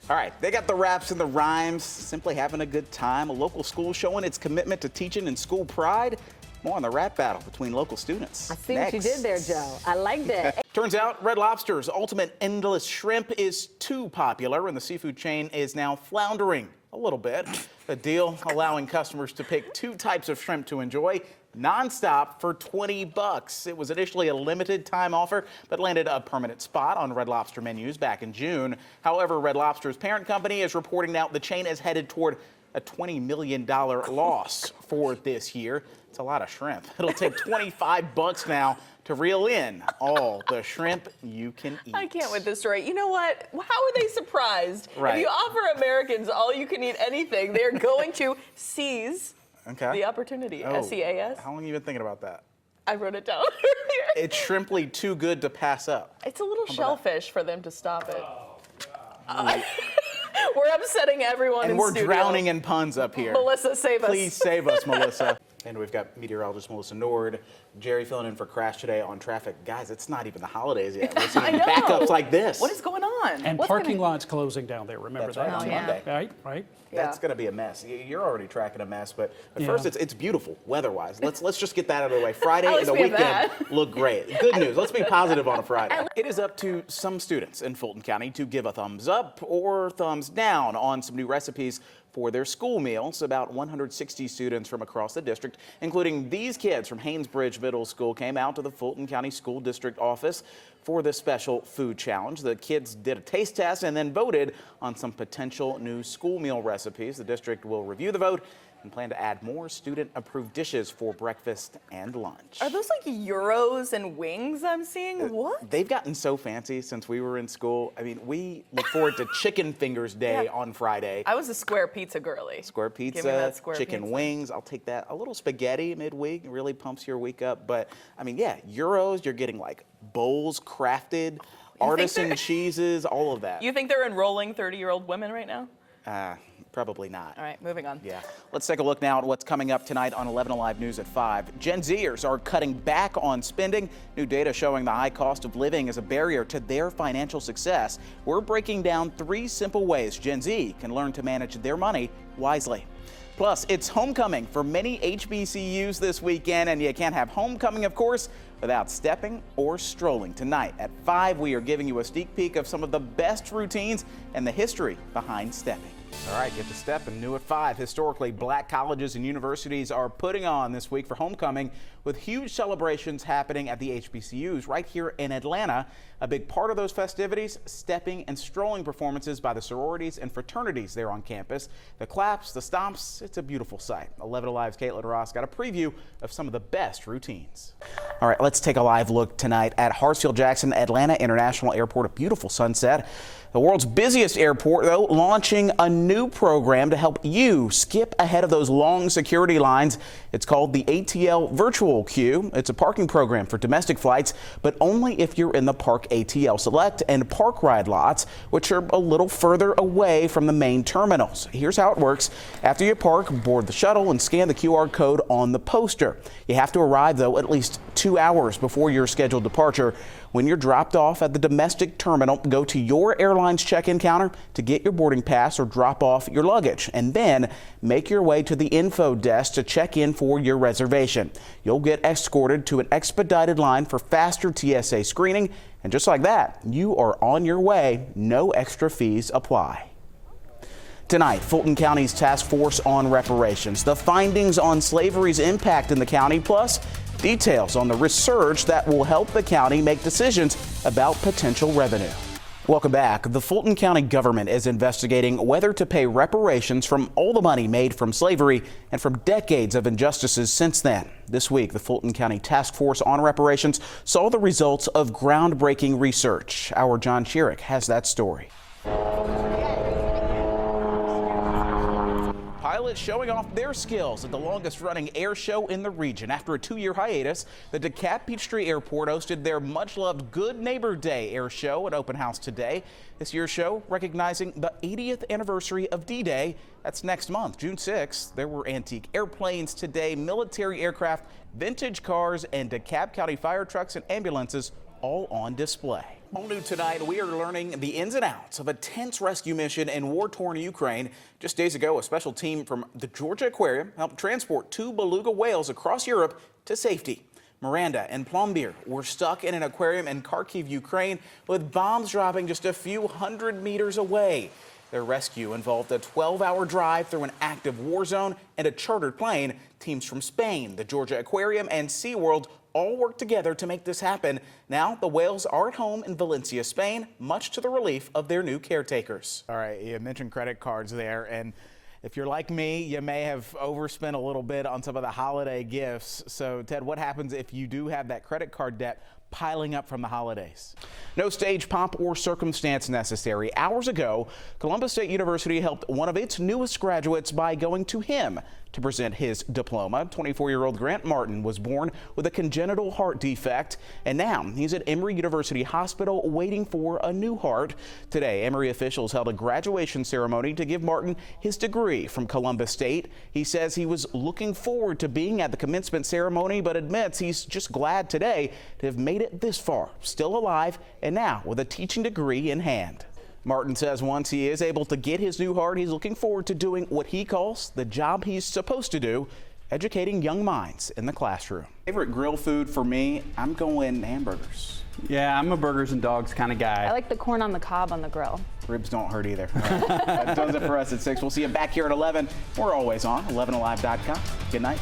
All right, they got the raps and the rhymes, simply having a good time. A local school showing its commitment to teaching and school pride. More on the rap battle between local students. I see what you did there, Joe. I like that. Turns out Red Lobster's ultimate endless shrimp is too popular, and the seafood chain is now floundering a little bit. The deal allowing customers to pick 2 types of shrimp to enjoy nonstop for $20. It was initially a limited time offer, but landed a permanent spot on Red Lobster menus back in June. However, Red Lobster's parent company is reporting now the chain is headed toward a $20 million loss for this year. It's a lot of shrimp. It'll take $25 now to reel in all the shrimp you can eat. I can't with this story. You know what? How are they surprised? Right. If you offer Americans all you can eat anything, they're going to seize the opportunity. SEAS. How long have you been thinking about that? I wrote it down earlier. It's shrimply too good to pass up. It's a little shellfish for them to stop it. We're upsetting everyone in we're studio. drowning in puns up here. Melissa, save us. Please save us, Melissa. And we've got meteorologist Melissa Nord, Jerry filling in for Crash today on traffic. Guys, it's not even the holidays yet. We're seeing backups like this. What is going on? And parking lots closing down there. Remember that? Right, on Monday. Right. That's going to be a mess. You're already tracking a mess, but first, it's beautiful weather-wise. Let's just get that out of the way. Friday and the weekend look great. Good news. Let's be positive on a Friday. It is up to some students in Fulton County to give a thumbs up or thumbs down on some new recipes for their school meals. About 160 students from across the district, including these kids from Haynesbridge Middle School, came out to the Fulton County School District office for this special food challenge. The kids did a taste test and then voted on some potential new school meal recipes. The district will review the vote and plan to add more student-approved dishes for breakfast and lunch. Are those like gyros and wings I'm seeing? What? They've gotten so fancy since we were in school. I mean, we look forward to Chicken Fingers Day on Friday. I was a square pizza girly. Square pizza, Give me that square chicken pizza. wings. I'll take that. A little spaghetti midweek. It really pumps your week up. But, I mean, yeah, gyros, you're getting like bowls crafted, artisan cheeses, all of that. You think they're enrolling 30-year-old women right now? Probably not. All right, moving on. Yeah. Let's take a look now at what's coming up tonight on 11 Alive News at 5. Gen Zers are cutting back on spending. New data showing the high cost of living is a barrier to their financial success. We're breaking down 3 simple ways Gen Z can learn to manage their money wisely. Plus, it's homecoming for many HBCUs this weekend, and you can't have homecoming, of course, without stepping or strolling. Tonight at 5, we are giving you a sneak peek of some of the best routines and the history behind stepping. All right, get to step and new at 5. Historically, black colleges and universities are putting on this week for homecoming with huge celebrations happening at the HBCUs right here in Atlanta. A big part of those festivities, stepping and strolling performances by the sororities and fraternities there on campus. The claps, the stomps, it's a beautiful sight. 11 Alive's Caitlin Ross got a preview of some of the best routines. All right, let's take a live look tonight at Hartsfield-Jackson Atlanta International Airport. A beautiful sunset. The world's busiest airport, though, launching a new program to help you skip ahead of those long security lines. It's called the ATL Virtual Queue. It's a parking program for domestic flights, but only if you're in the Park ATL Select and Park Ride lots, which are a little further away from the main terminals. Here's how it works. After you park, board the shuttle and scan the QR code on the poster. You have to arrive, though, at least 2 hours before your scheduled departure. When you're dropped off at the domestic terminal, go to your airline's check-in counter to get your boarding pass or drop off your luggage, and then make your way to the info desk to check in for your reservation. You'll get escorted to an expedited line for faster TSA screening, and just like that, you are on your way. No extra fees apply. Tonight, Fulton County's Task Force on Reparations, the findings on slavery's impact in the county, plus details on the research that will help the county make decisions about potential revenue. Welcome back. The Fulton County government is investigating whether to pay reparations from all the money made from slavery and from decades of injustices since then. This week, the Fulton County Task Force on Reparations saw the results of groundbreaking research. Our John Chirick has that story. Pilots showing off their skills at the longest-running air show in the region. After a 2-year hiatus, the DeKalb Peachtree Airport hosted their much-loved Good Neighbor Day air show at Open House today. This year's show recognizing the 80th anniversary of D-Day. That's next month, June 6th. There were antique airplanes today, military aircraft, vintage cars, and DeKalb County fire trucks and ambulances all on display. All new tonight, we are learning the ins and outs of a tense rescue mission in war-torn Ukraine. Just days ago, a special team from the Georgia Aquarium helped transport 2 beluga whales across Europe to safety. Miranda and Plombier were stuck in an aquarium in Kharkiv, Ukraine, with bombs dropping just a few hundred meters away. Their rescue involved a 12-hour drive through an active war zone and a chartered plane. Teams from Spain, the Georgia Aquarium, and SeaWorld all worked together to make this happen. Now the whales are at home in Valencia, Spain, much to the relief of their new caretakers. All right, you mentioned credit cards there, and if you're like me, you may have overspent a little bit on some of the holiday gifts. So, Ted, what happens if you do have that credit card debt piling up from the holidays? No stage pomp or circumstance necessary. Hours ago, Columbus State University helped one of its newest graduates by going to him to present his diploma. 24-year-old Grant Martin was born with a congenital heart defect, and now he's at Emory University Hospital waiting for a new heart. Today, Emory officials held a graduation ceremony to give Martin his degree from Columbus State. He says he was looking forward to being at the commencement ceremony, but admits he's just glad today to have made it this far, still alive, and now with a teaching degree in hand. Martin says once he is able to get his new heart, he's looking forward to doing what he calls the job he's supposed to do, educating young minds in the classroom. Favorite grill food for me, I'm going hamburgers. Yeah, I'm a burgers and dogs kind of guy. I like the corn on the cob on the grill. Ribs don't hurt either. That does it for us at 6. We'll see you back here at 11. We're always on 11alive.com. Good night.